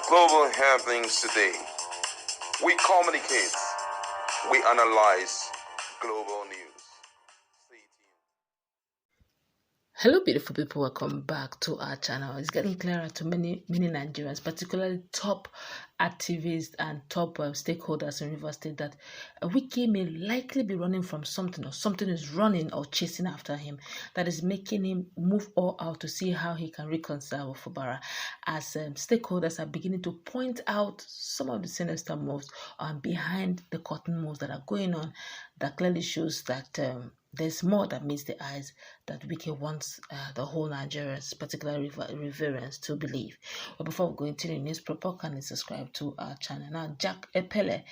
global happenings today. We communicate, we analyze global news. Stay tuned. Hello, beautiful people. Welcome back to our channel. It's getting clearer to many Nigerians, particularly top activists and top stakeholders in Rivers State, that Wike may likely be running from something, or something is running or chasing after him that is making him move all out to see how he can reconcile with Fubara. As stakeholders are beginning to point out some of the sinister moves behind the curtain moves that are going on, that clearly shows that there's more that meets the eyes that Wike wants the whole Nigerians, particularly Riverians, to believe. But before we go into the news proper, kindly subscribe to our channel. Now, Jack Epele,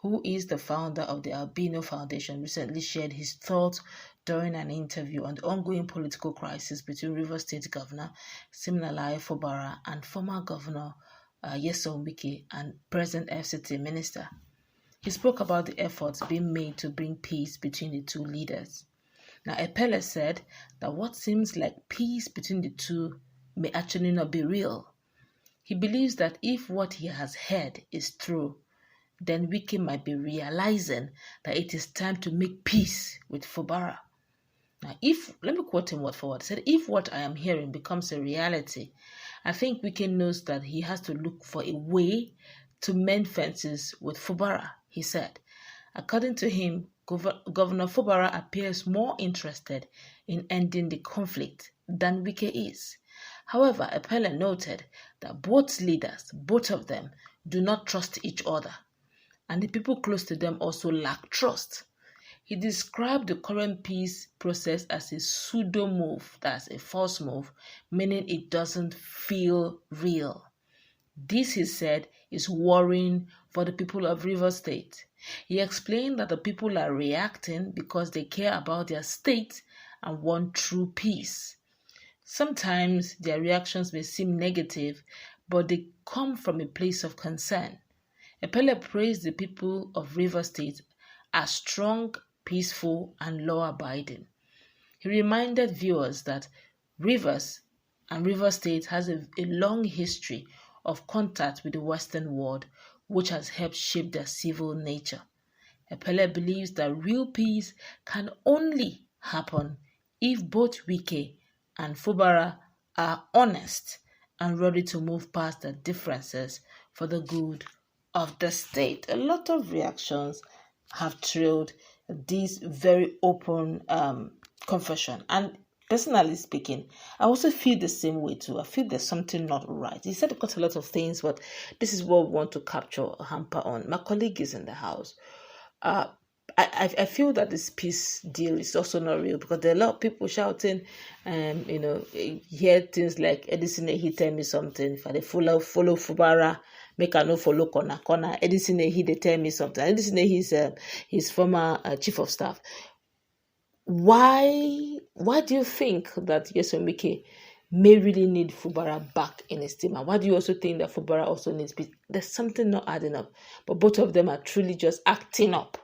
who is the founder of the Albino Foundation, recently shared his thoughts during an interview on the ongoing political crisis between Rivers State Governor Siminalayi Fubara and former Governor Nyesom Wike and present FCT Minister. He spoke about the efforts being made to bring peace between the two leaders. Now, Epele said that what seems like peace between the two may actually not be real. He believes that if what he has heard is true, then Wike might be realizing that it is time to make peace with Fubara. Now, let me quote him word for word. He said, if what I am hearing becomes a reality, I think Wike knows that he has to look for a way to mend fences with Fubara, he said. According to him, Governor Fubara appears more interested in ending the conflict than Wike is. However, Epele noted that both leaders, both of them, do not trust each other, and the people close to them also lack trust. He described the current peace process as a pseudo move, that's a false move, meaning it doesn't feel real. This, he said, is worrying for the people of Rivers State. He explained that the people are reacting because they care about their state and want true peace. Sometimes their reactions may seem negative, but they come from a place of concern. Epele praised the people of Rivers State as strong, peaceful, and law-abiding. He reminded viewers that Rivers State has a long history of contact with the Western world, which has helped shape their civil nature. Epele believes that real peace can only happen if both Wike and Fubara are honest and ready to move past their differences for the good of the state. A lot of reactions have trailed this very open confession, and personally speaking, I also feel the same way too. I feel there's something not right. He said quite a lot of things, but this is what we want to capture a hamper on. My colleague is in the house. I feel that this peace deal is also not real, because there are a lot of people shouting, hear things like, Edison, he tell me something. If I follow Fubara, make I no follow corner. Edison, he they tell me something. Edison, he's his former chief of staff. Why do you think that Nyesom Wike may really need Fubara back in his team? And why do you also think that Fubara also needs peace? There's something not adding up. But both of them are truly just acting up.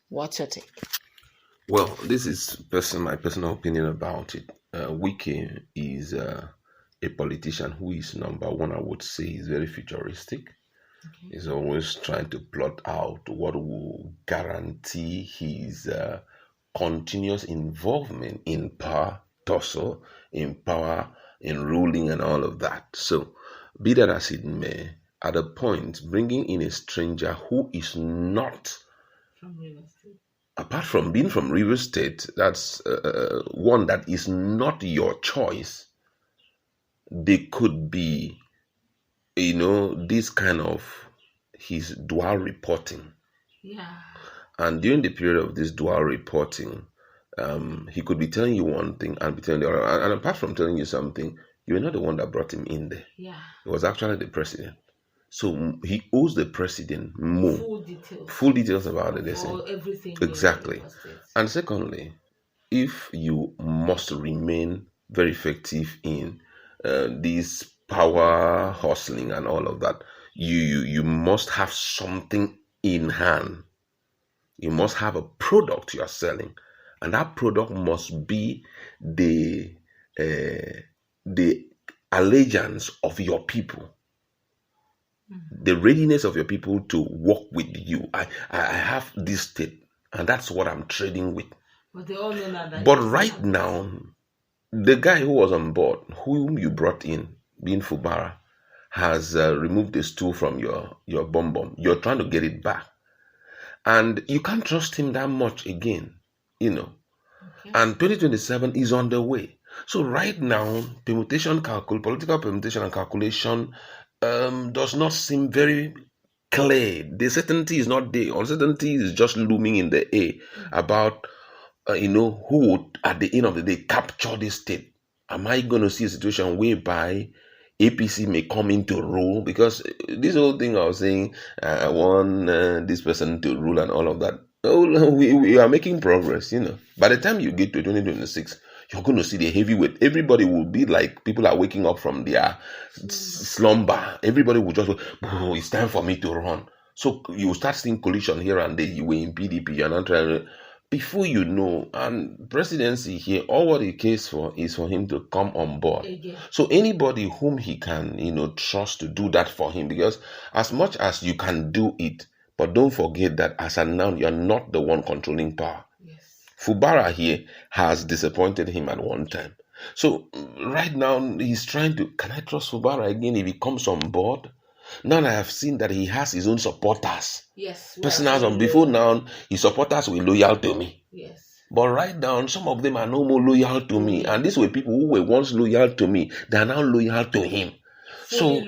What's your take? Well, this is my personal opinion about it. Wike is a politician who is, number one, I would say, is very futuristic. Okay. He's always trying to plot out what will guarantee his continuous involvement in power, tussle, in power, in ruling, and all of that. So, be that as it may, at a point, bringing in a stranger who is not from Rivers State, apart from being from Rivers State, that's one that is not your choice. They could be, this kind of his dual reporting. Yeah. And during the period of this dual reporting, he could be telling you one thing and be telling the other. And apart from telling you something, you were not the one that brought him in there. Yeah. It was actually the president. So he owes the president more. Full details about it. Everything. Exactly. And secondly, if you must remain very effective in this power hustling and all of that, you must have something in hand. You must have a product you are selling, and that product must be the allegiance of your people. the readiness of your people to work with you. I have this state, and that's what I'm trading with. But they all know that. But right now, the guy who was on board, whom you brought in, being Fubara, has removed the stool from your bum. You're trying to get it back. And you can't trust him that much again, Okay. And 2027 is on the way. So right now, political permutation and calculation does not seem very clear. The certainty is not there. Uncertainty is just looming in the air about, who would, at the end of the day, capture this state. Am I going to see a situation whereby APC may come into rule? Because this whole thing I was saying, I want this person to rule and all of that. Oh, we are making progress, By the time you get to 2026, you're going to see the heavyweight. Everybody will be like people are waking up from their slumber. Everybody will just go, oh, it's time for me to run. So you start seeing collision here and there. You were in PDP, you're not trying to. Before you know, and presidency here, all what he cares for is for him to come on board. Again. So anybody whom he can, trust to do that for him, because as much as you can do it, but don't forget that as a now, you're not the one controlling power. Yes. Fubara here has disappointed him at one time. So right now, he's trying to, can I trust Fubara again if he comes on board? Now I have seen that he has his own supporters. Yes. Personals. Before now, his supporters were loyal to me. Yes. But right now, some of them are no more loyal to me. And these were people who were once loyal to me. They are now loyal to him. So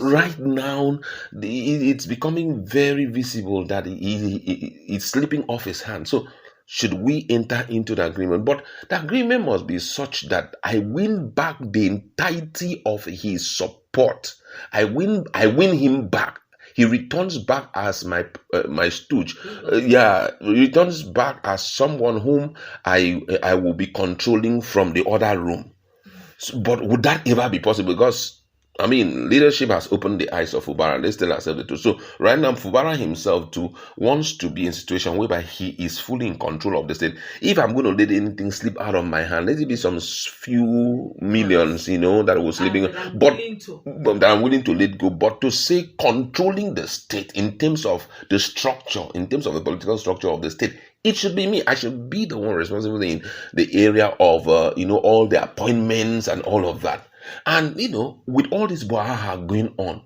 right now, it's becoming very visible that it's slipping off his hand. So should we enter into the agreement? But the agreement must be such that I win back the entirety of his support. I win him back. He returns back as my stooge. Returns back as someone whom I will be controlling from the other room. But would that ever be possible? Because leadership has opened the eyes of Fubara. They still accept the truth. So right now, Fubara himself too wants to be in a situation whereby he is fully in control of the state. If I'm going to let anything slip out of my hand, let it be some few millions, that was slipping. But I'm willing to let go. But to say controlling the state in terms of the structure, in terms of the political structure of the state, it should be me. I should be the one responsible in the area of, all the appointments and all of that. And, with all this brouhaha going on,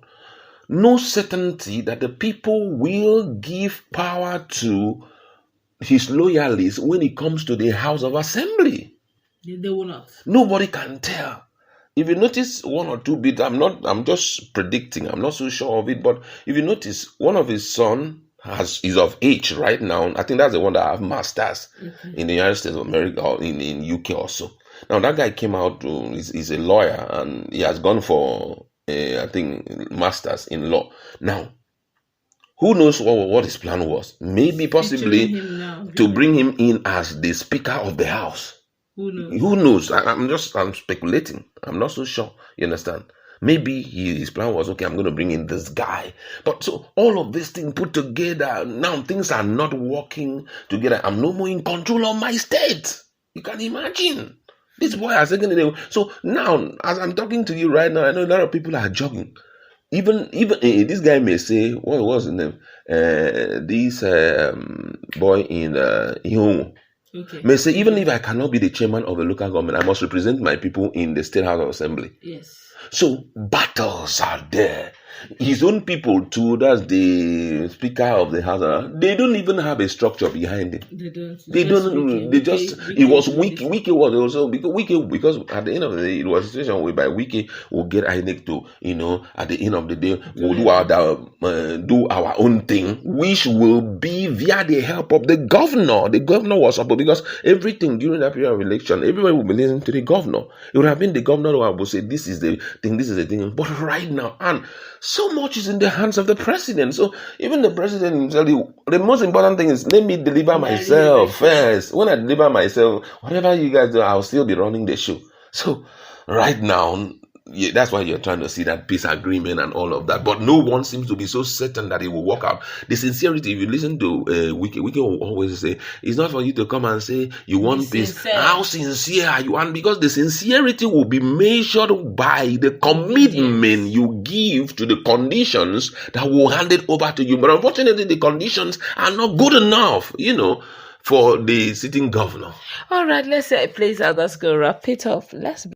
no certainty that the people will give power to his loyalists when it comes to the House of Assembly. They will not. Nobody can tell. If you notice one or two bits, I'm just predicting, I'm not so sure of it, but if you notice, one of his sons is of age right now. I think that's the one that have masters in the United States of America or in UK also. Now that guy came out, he's a lawyer and he has gone for, I think, masters in law. Now, who knows what his plan was? Maybe possibly to bring him in as the Speaker of the House. Who knows? I'm speculating. I'm not so sure. You understand? Maybe his plan was, okay, I'm going to bring in this guy. But so all of this thing put together, now things are not working together. I'm no more in control of my state. You can imagine. This boy has taken it away. So now, as I'm talking to you right now, I know a lot of people are jogging. Even this guy may say, what was his name? This boy in Ihonwu. Okay. May say, even if I cannot be the chairman of the local government, I must represent my people in the State House of Assembly. Yes. So battles are there. His own people too, that's the Speaker of the House, they don't even have a structure behind it. They don't. It was Wike. Wike was also because at the end of the day, it was a situation whereby Wike will get INEC to, at the end of the day, we'll do our own thing, which will be via the help of the governor. The governor was supposed, because everything during that period of election, everybody will be listening to the governor. It would have been the governor who would say, this is the thing, this is the thing. But right now, and so much is in the hands of the president. So even the president himself, the most important thing is, let me deliver myself first. When I deliver myself, whatever you guys do, I'll still be running the show. So right now, yeah, that's why you're trying to see that peace agreement and all of that. But no one seems to be so certain that it will work out. The sincerity, if you listen to Wike will always say, it's not for you to come and say you want peace. Sincere. How sincere are you? And because the sincerity will be measured by the commitment you give to the conditions that will hand it over to you. But unfortunately, the conditions are not good enough, for the sitting governor. All right, let's say, please, let's go wrap it up. Let's